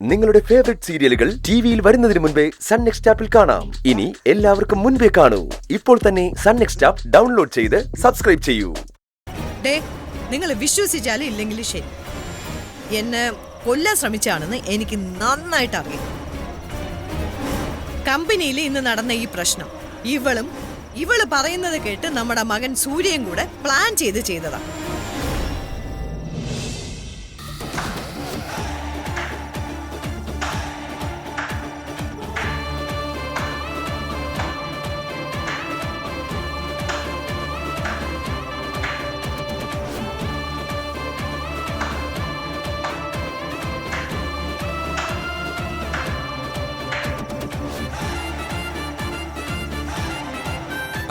നിങ്ങളുടെ ഫേവറേറ്റ് സീരിയലുകൾ ടിവിയിൽ വരുന്നതിന് മുൻപേ സൺ നെക്സ്റ്റ് ആപ്പിൽ കാണാം. ഇനി എല്ലാവർക്കും മുൻപേ കാണൂ. ഇപ്പോൾ തന്നെ സൺ നെക്സ്റ്റ് ആപ്പ് ഡൗൺലോഡ് ചെയ്ത് സബ്സ്ക്രൈബ് ചെയ്യൂ. നിങ്ങൾ വിശ്വസിച്ചാലും ഇല്ലെങ്കിലും ശരി, എന്നെ കൊല്ലാൻ ശ്രമിച്ചാണെന്ന് എനിക്ക് നന്നായിട്ട് അറിയാം. കമ്പനിയിൽ ഇന്ന് നടന്ന ഈ പ്രശ്നം ഇവള് പറയുന്നത് കേട്ട് നമ്മുടെ മകൻ സൂര്യൻ കൂടെ പ്ലാൻ ചെയ്തതാ.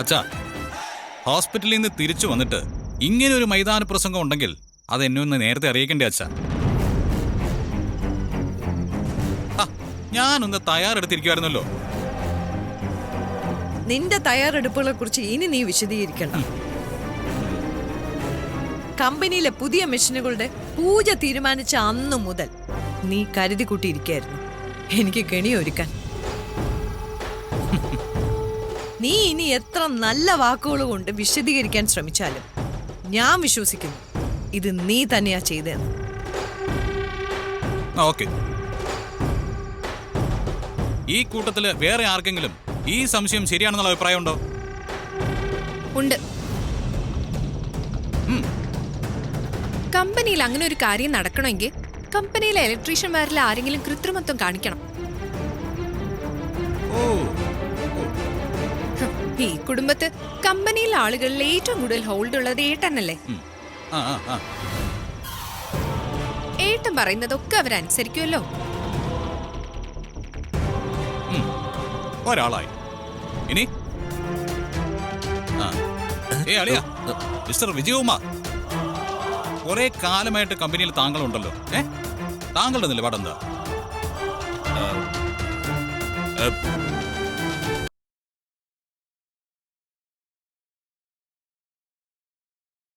അച്ഛാ, ഹോസ്പിറ്റലിൽ നിന്ന് തിരിച്ചു വന്നിട്ട് ഇങ്ങനെ ഒരു മൈതാന പ്രസംഗം ഉണ്ടെങ്കിൽ അത് എന്നെ ഒന്ന് നേരത്തെ അറിയിക്കണ്ടേ അച്ഛാ? ഞാനൊന്ന് തയ്യാറെടുത്തിരിക്കുവായിരുന്നല്ലോ. നിന്റെ തയ്യാറെടുപ്പുകളെ കുറിച്ച് ഇനി നീ വിശദീകരിക്കണ്ട. കമ്പനിയിലെ പുതിയ മെഷീനുകളുടെ പൂജ തീരുമാനിച്ച അന്നു മുതൽ നീ കരുതി കൂട്ടിയിരിക്കായിരുന്നു എനിക്ക് കെണിയൊരുക്കാൻ. നീ ഇനി എത്ര നല്ല വാക്കുകൾ കൊണ്ട് വിശദീകരിക്കാൻ ശ്രമിച്ചാലും ഞാൻ വിശ്വസിക്കുന്നു ഇത് നീ തന്നെയാ ചെയ്തതെന്ന്. ഓക്കെ, ഈ കൂട്ടത്തില് വേറെ ആർക്കെങ്കിലും ഈ സംശയം ശരിയാണെന്നുള്ള അഭിപ്രായം ഉണ്ടോ? ഉണ്ട്. കമ്പനിയിൽ അങ്ങനെ ഒരു കാര്യം നടക്കണമെങ്കിൽ കമ്പനിയിലെ ഇലക്ട്രീഷ്യന്മാരിൽ ആരെങ്കിലും കൃത്രിമത്വം കാണിക്കണം. ഈ കുടുംബത്ത് കമ്പനിയിലെ ആളുകളിൽ ഏറ്റവും കൂടുതൽ ഹോൾഡ് ഉള്ളത് ഏട്ടനല്ലേ? ഏട്ടൻ പറയുന്നതൊക്കെ അവരനുസരിക്കുമല്ലോ. ഒരാളായി. ഇനി അളിയാ, മിസ്റ്റർ വിജയകുമാർ, കുറെ കാലമായിട്ട് കമ്പനിയിൽ താങ്കളുണ്ടല്ലോ. താങ്കളുടെ നിലപാടെന്താ?